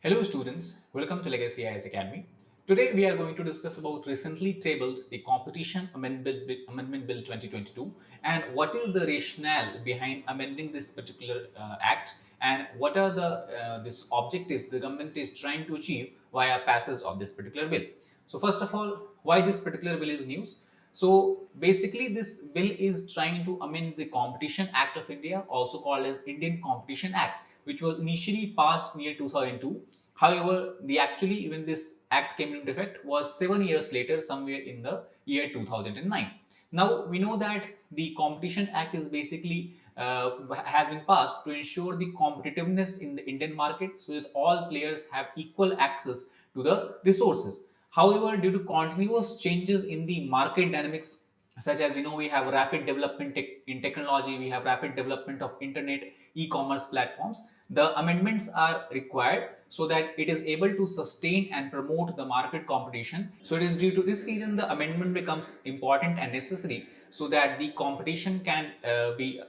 Hello students, welcome to Legacy IAS Academy. Today we are going to discuss about recently tabled the Competition Amendment Bill 2022 and what is the rationale behind amending this particular act and what are the this objectives the government is trying to achieve via passage of this particular bill. So first of all, why this particular bill is news? So basically this bill is trying to amend the Competition Act of India, also called as Indian Competition Act, which was initially passed near 2002. However, the actually when this act came into effect was 7 years later, somewhere in the year 2009. Now we know that the Competition Act is basically has been passed to ensure the competitiveness in the Indian market, so that all players have equal access to the resources. However, due to continuous changes in the market dynamics, such as we know we have rapid development in technology, we have rapid development of internet, e-commerce platforms, the amendments are required so that it is able to sustain and promote the market competition. So it is due to this reason the amendment becomes important and necessary so that the competition can be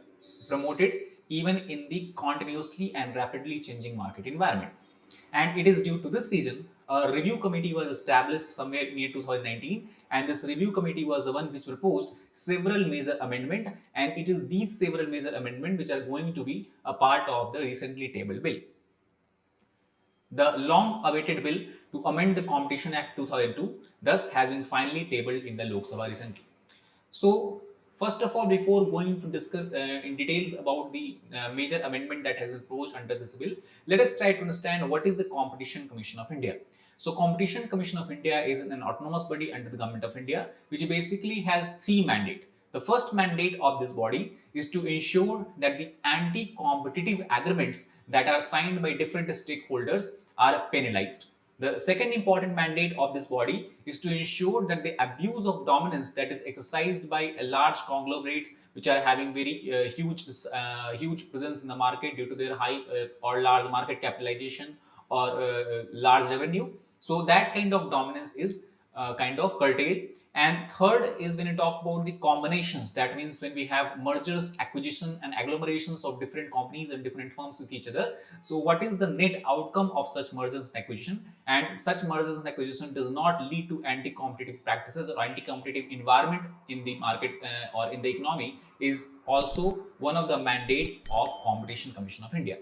promoted even in the continuously and rapidly changing market environment. And it is due to this reason a review committee was established somewhere near 2019, and this review committee was the one which proposed several major amendments, and it is these several major amendments which are going to be a part of the recently tabled bill. The long awaited bill to amend the Competition Act 2002 thus has been finally tabled in the Lok Sabha recently. So first of all, before going to discuss in details about the major amendment that has been proposed under this bill, let us try to understand what is the Competition Commission of India. So Competition Commission of India is an autonomous body under the Government of India, which basically has three mandates. The first mandate of this body is to ensure that the anti-competitive agreements that are signed by different stakeholders are penalized. The second important mandate of this body is to ensure that the abuse of dominance that is exercised by large conglomerates which are having very huge presence in the market due to their high or large market capitalization or large revenue. So that kind of dominance is kind of curtailed. And third is when you talk about the combinations, that means when we have mergers, acquisition and agglomerations of different companies and different firms with each other. So what is the net outcome of such mergers and acquisition? And such mergers and acquisition does not lead to anti-competitive practices or anti-competitive environment in the market or in the economy is also one of the mandate of Competition Commission of India.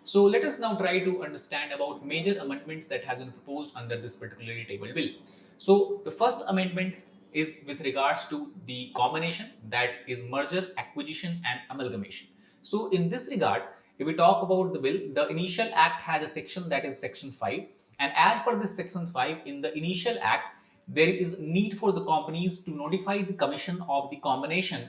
So let us now try to understand about major amendments that have been proposed under this particularly tabled bill. So the first amendment is with regards to the combination, that is merger, acquisition and amalgamation. So in this regard, if we talk about the bill, the initial act has a section that is section 5, and as per this section 5 in the initial act, there is need for the companies to notify the commission of the combination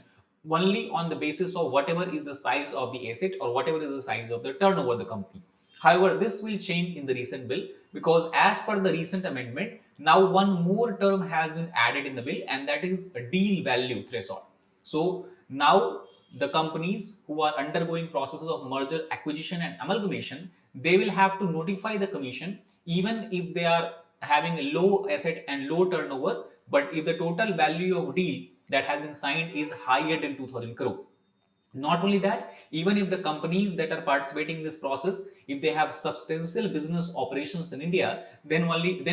only on the basis of whatever is the size of the asset or whatever is the size of the turnover of the companies. However, this will change in the recent bill because as per the recent amendment, now one more term has been added in the bill, and that is a deal value threshold. So now the companies who are undergoing processes of merger, acquisition and amalgamation, they will have to notify the commission even if they are having a low asset and low turnover, but if the total value of deal that has been signed is higher than 2000 crore. Not only that, even if the companies that are participating in this process, if they have substantial business operations in India, then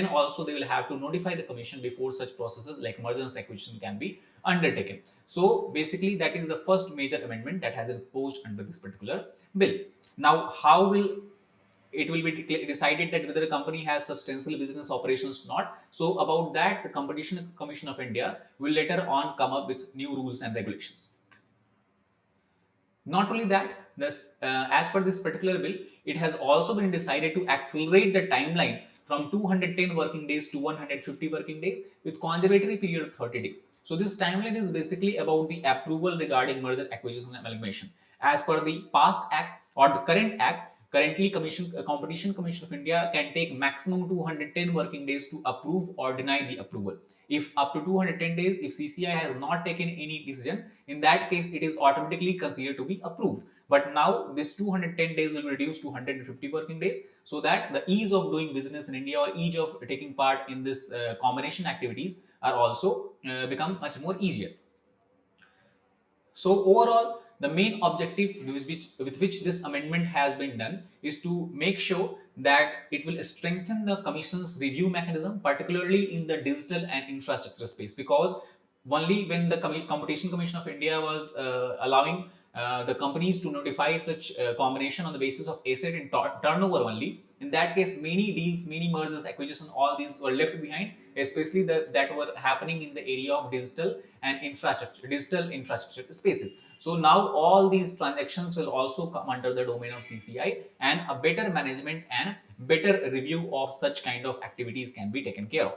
also they will have to notify the commission before such processes like merger and acquisition can be undertaken. So basically that is the first major amendment that has been proposed under this particular bill. Now how will it will be decided that whether a company has substantial business operations or not? So about that, the Competition Commission of India will later on come up with new rules and regulations. Not only that, as per this particular bill, it has also been decided to accelerate the timeline from 210 working days to 150 working days with conservatory period of 30 days. So this timeline is basically about the approval regarding merger, acquisition and amalgamation. As per the past act or the current act, currently Competition Commission of India can take maximum 210 working days to approve or deny the approval. If up to 210 days, if CCI has not taken any decision, in that case it is automatically considered to be approved. But now this 210 days will be reduced to 150 working days, so that the ease of doing business in India or ease of taking part in this combination activities are also become much more easier. So overall, the main objective with which this amendment has been done is to make sure that it will strengthen the commission's review mechanism, particularly in the digital and infrastructure space, because only when the Competition Commission of India was allowing the companies to notify such combination on the basis of asset and turnover only. In that case, many deals, many mergers, acquisition, all these were left behind, especially that were happening in the area of digital infrastructure spaces. So now all these transactions will also come under the domain of CCI, and a better management and better review of such kind of activities can be taken care of.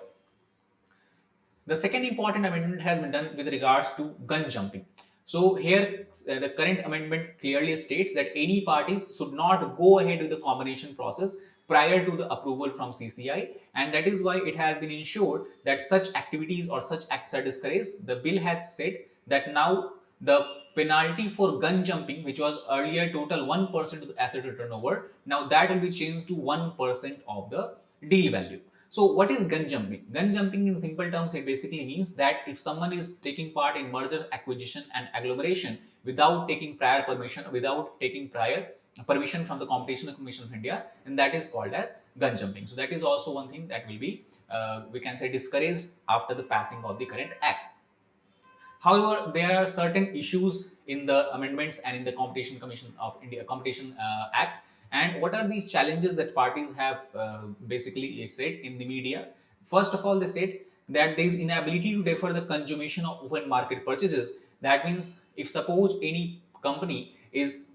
The second important amendment has been done with regards to gun jumping. So here the current amendment clearly states that any parties should not go ahead with the combination process prior to the approval from CCI, and that is why it has been ensured that such activities or such acts are discouraged. The bill has said that now the penalty for gun jumping, which was earlier total 1% of the asset turnover, now that will be changed to 1% of the deal value. So what is gun jumping? Gun jumping in simple terms, it basically means that if someone is taking part in merger, acquisition and agglomeration without taking prior permission, without taking prior permission from the Competition Commission of India, and that is called as gun jumping. So that is also one thing that will be, we can say, discouraged after the passing of the current act. However, there are certain issues in the amendments and in the Competition Commission of India Competition Act. And what are these challenges that parties have basically said in the media? First of all, they said that there is inability to defer the consummation of open market purchases. That means if suppose any company is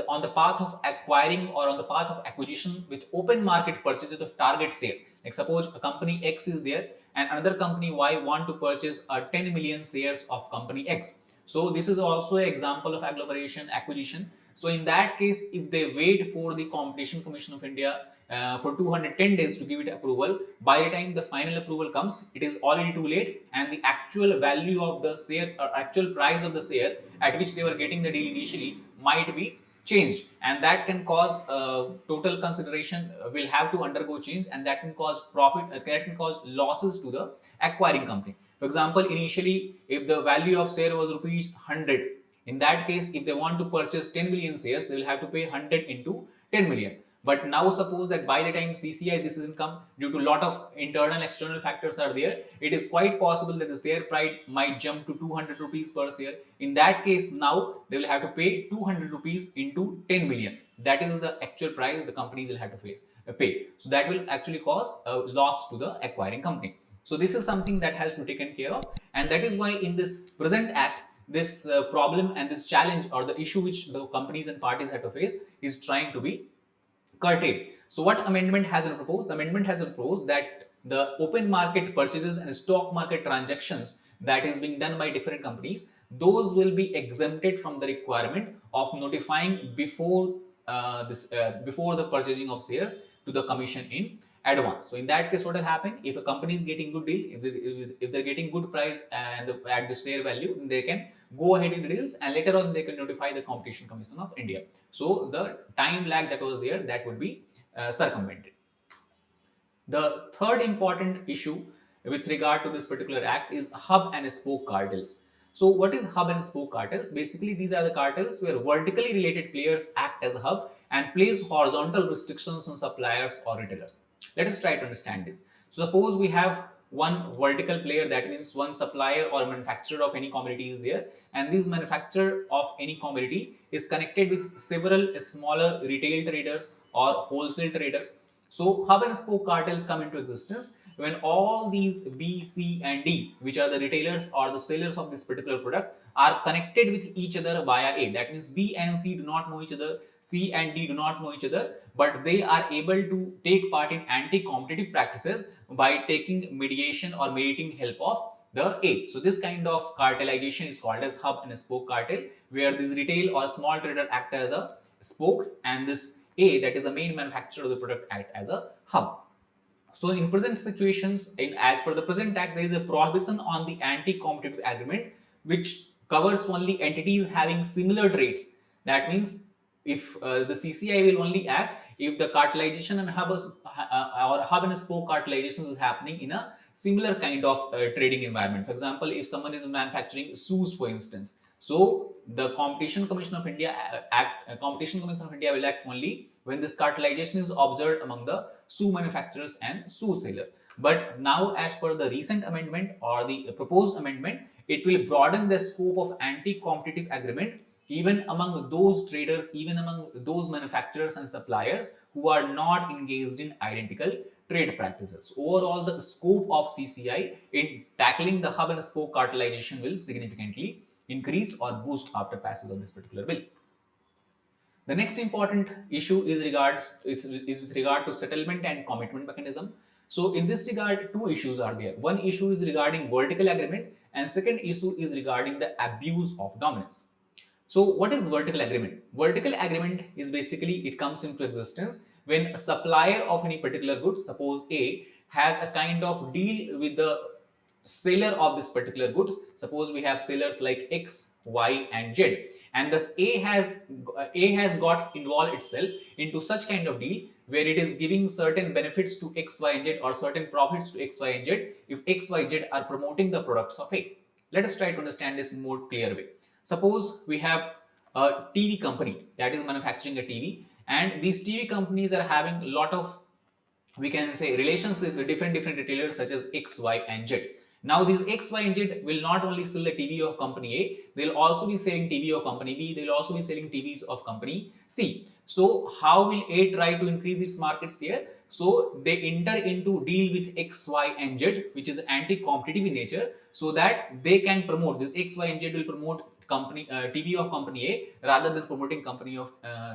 on the path of acquiring or on the path of acquisition with open market purchases of target sale, like suppose a company X is there and another company Y want to purchase 10 million shares of company X. So this is also an example of agglomeration acquisition. So in that case, if they wait for the Competition Commission of India for 210 days to give it approval, by the time the final approval comes, it is already too late, and the actual value of the share or actual price of the share at which they were getting the deal initially might be changed, and that can cause total consideration will have to undergo change, and that can cause that can cause losses to the acquiring company. For example, initially if the value of share was rupees 100, in that case if they want to purchase 10 million shares, they will have to pay 100 into 10 million. But now suppose that by the time CCI decision come, due to a lot of internal external factors are there, it is quite possible that the share price might jump to 200 rupees per share. In that case, now they will have to pay 200 rupees into 10 million. That is the actual price the companies will have to pay. So that will actually cause a loss to the acquiring company. So this is something that has to be taken care of, and that is why in this present act, this problem and this challenge or the issue which the companies and parties have to face is trying to be curtailed. So what amendment has been proposed? The amendment has been proposed that the open market purchases and stock market transactions that is being done by different companies, those will be exempted from the requirement of notifying before before the purchasing of shares to the commission in advance. So in that case, what will happen? If a company is getting good deal, if they're getting good price and at the share value, they can go ahead with the deals, and later on they can notify the Competition Commission of India. So the time lag that was there, that would be circumvented. The third important issue with regard to this particular act is hub and spoke cartels. So what is hub and spoke cartels? Basically, these are the cartels where vertically related players act as a hub and place horizontal restrictions on suppliers or retailers. Let us try to understand this. So suppose we have one vertical player, that means one supplier or manufacturer of any commodity is there, and this manufacturer of any commodity is connected with several smaller retail traders or wholesale traders. So hub and spoke cartels come into existence when all these B, C and D, which are the retailers or the sellers of this particular product, are connected with each other via A. That means B and C do not know each other, C and D do not know each other, but they are able to take part in anti-competitive practices by taking mediation or mediating help of the A. So this kind of cartelization is called as hub and spoke cartel, where this retail or small trader act as a spoke and this A, that is the main manufacturer of the product, act as a hub. So in present situations, as per the present act, there is a prohibition on the anti-competitive agreement which covers only entities having similar traits. That means if the CCI will only act if the cartelization and hub and spoke cartelization is happening in a similar kind of trading environment. For example, if someone is manufacturing shoes, for instance, So the Competition Commission of India will act only when this cartelization is observed among the shoe manufacturers and shoe seller. But now, as per the recent amendment or the proposed amendment, it will broaden the scope of anti-competitive agreement even among those traders, even among those manufacturers and suppliers who are not engaged in identical trade practices. Overall, the scope of CCI in tackling the hub and spoke cartelization will significantly increase or boost after passage of this particular bill. The next important issue is with regard to settlement and commitment mechanism. So in this regard, two issues are there. One issue is regarding vertical agreement, and second issue is regarding the abuse of dominance. So what is vertical agreement? Vertical agreement is basically, it comes into existence when a supplier of any particular good, suppose A, has a kind of deal with the seller of this particular goods. Suppose we have sellers like X, Y and Z, and thus A has got involved itself into such kind of deal where it is giving certain benefits to X, Y and Z or certain profits to X, Y and Z if X, Y, Z are promoting the products of A. Let us try to understand this in more clear way. Suppose we have a TV company that is manufacturing a TV, and these TV companies are having a lot of, we can say, relations with different retailers such as X, Y and Z. Now these X, Y and Z will not only sell the TV of company A, they'll also be selling TV of company B, they'll also be selling TVs of company C. So how will A try to increase its markets here? So they enter into deal with X, Y and Z, which is anti-competitive in nature, so that they can promote this. X, Y and Z will promote TV of company A rather than promoting company of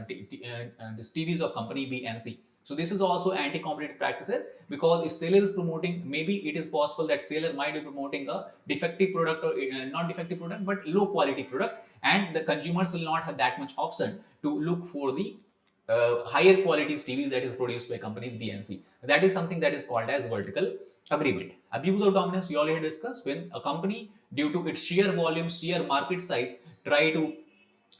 this TVs of company B and C. So this is also anti-competitive practices, because if seller is promoting, maybe it is possible that seller might be promoting a defective product or not defective product but low quality product, and the consumers will not have that much option to look for the higher quality TVs that is produced by companies B and C. That is something that is called as vertical agreement. Abuse of dominance we already discussed, when a company, due to its sheer volume, sheer market size, try to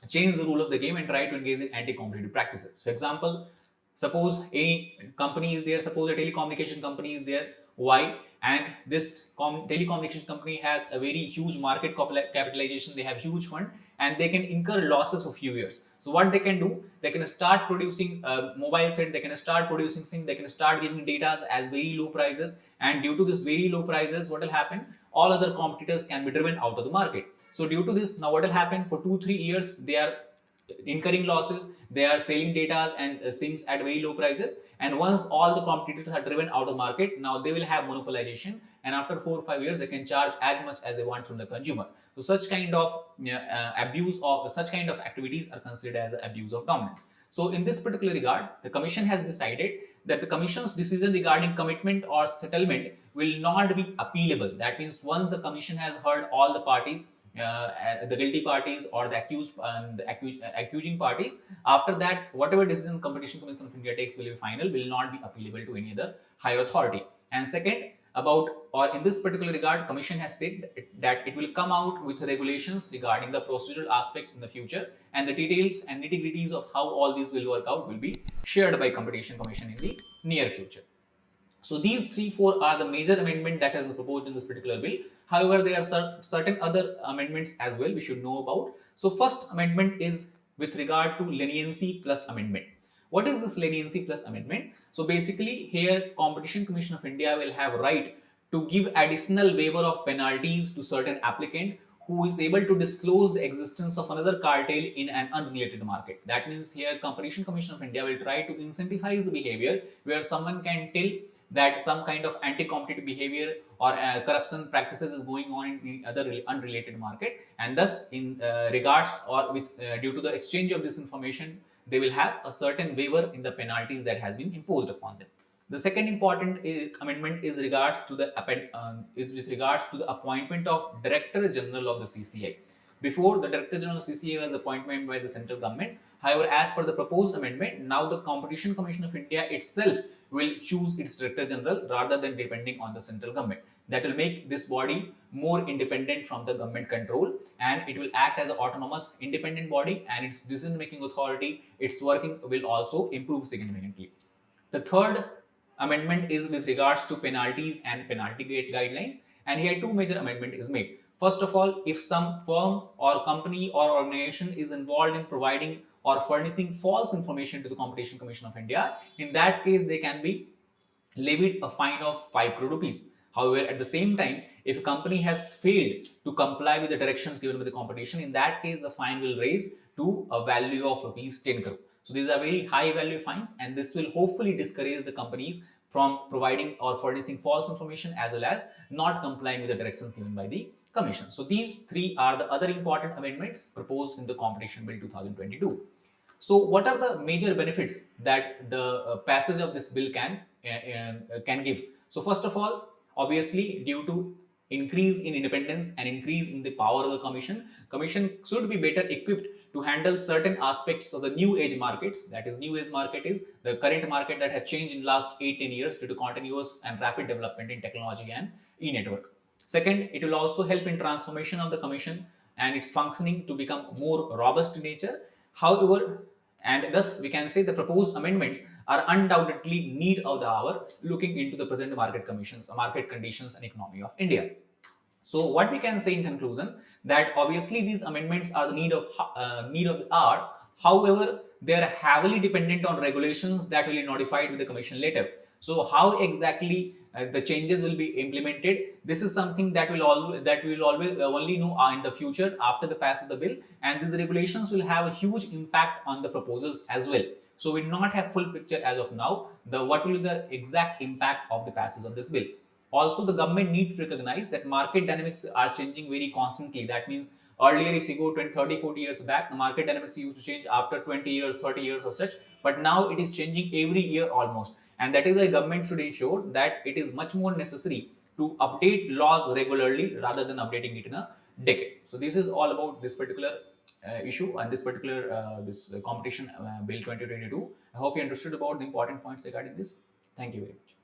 change the rule of the game and try to engage in anti-competitive practices. For example, suppose any company is there, suppose a telecommunication company is there, Y, and this telecommunication company has a very huge market capitalization, they have huge fund, and they can incur losses for few years. So what they can do, they can start producing mobile set, they can start producing SIM, they can start giving data as very low prices, and due to this very low prices, what will happen? All other competitors can be driven out of the market. So due to this, now what will happen? For 2-3 years, they are incurring losses, they are selling data and SIMs at very low prices, and once all the competitors are driven out of the market, now they will have monopolization, and after 4 or 5 years they can charge as much as they want from the consumer. So such kind of abuse of such kind of activities are considered as abuse of dominance. So in this particular regard, the commission has decided that the commission's decision regarding commitment or settlement will not be appealable. That means once the commission has heard all the parties, the guilty parties or the accused and accusing parties, after that whatever decision Competition Commission of India takes will be final, will not be appealable to any other higher authority. And second, about, or in this particular regard, commission has said that it will come out with regulations regarding the procedural aspects in the future, and the details and nitty-gritties of how all these will work out will be shared by Competition Commission in the near future. So these 3-4 are the major amendment that has been proposed in this particular bill. However, there are certain other amendments as well we should know about. So first amendment is with regard to leniency plus amendment. What is this leniency plus amendment? So basically here Competition Commission of India will have right to give additional waiver of penalties to certain applicant who is able to disclose the existence of another cartel in an unrelated market. That means here Competition Commission of India will try to incentivize the behavior where someone can tell that some kind of anti-competitive behavior or corruption practices is going on in other unrelated market, and thus in regards or with due to the exchange of this information, they will have a certain waiver in the penalties that has been imposed upon them. The second important amendment is with regards to the appointment of Director General of the CCI. Before, the Director General of CCI was appointed by the central government. However, as per the proposed amendment, now the Competition Commission of India itself will choose its Director General rather than depending on the central government. That will make this body more independent from the government control, and it will act as an autonomous independent body, and its decision making authority, its working will also improve significantly. The third amendment is with regards to penalties and penalty guidelines, and here two major amendment is made. First of all, if some firm or company or organization is involved in providing or furnishing false information to the Competition Commission of India, in that case they can be levied a fine of 5 crore rupees. However, at the same time, if a company has failed to comply with the directions given by the competition, in that case, the fine will raise to a value of rupees 10 crore. So these are very high value fines, and this will hopefully discourage the companies from providing or furnishing false information as well as not complying with the directions given by the commission. So these three are the other important amendments proposed in the Competition Bill 2022. So, what are the major benefits that the passage of this bill can give? So, first of all, obviously, due to increase in independence and increase in the power of the commission should be better equipped to handle certain aspects of the new age markets. That is, new age market is the current market that has changed in last 8-10 years due to continuous and rapid development in technology and e-network. Second, it will also help in transformation of the commission and its functioning to become more robust in nature. However, and thus we can say the proposed amendments are undoubtedly need of the hour looking into the present market conditions and economy of India. So what we can say in conclusion that obviously these amendments are the need of the hour. However, they are heavily dependent on regulations that will be notified with the commission later. So how exactly the changes will be implemented? This is something that we will always only know in the future after the pass of the bill, and these regulations will have a huge impact on the proposals as well. So we do not have full picture as of now. What will be the exact impact of the passage of this bill? Also, the government needs to recognize that market dynamics are changing very constantly. That means earlier, if you go 20, 30, 40 years back, the market dynamics used to change after 20 years, 30 years or such. But now it is changing every year almost. And that is why government should ensure that it is much more necessary to update laws regularly rather than updating it in a decade. So this is all about this particular issue and this particular competition bill 2022. I hope you understood about the important points regarding this. Thank you very much.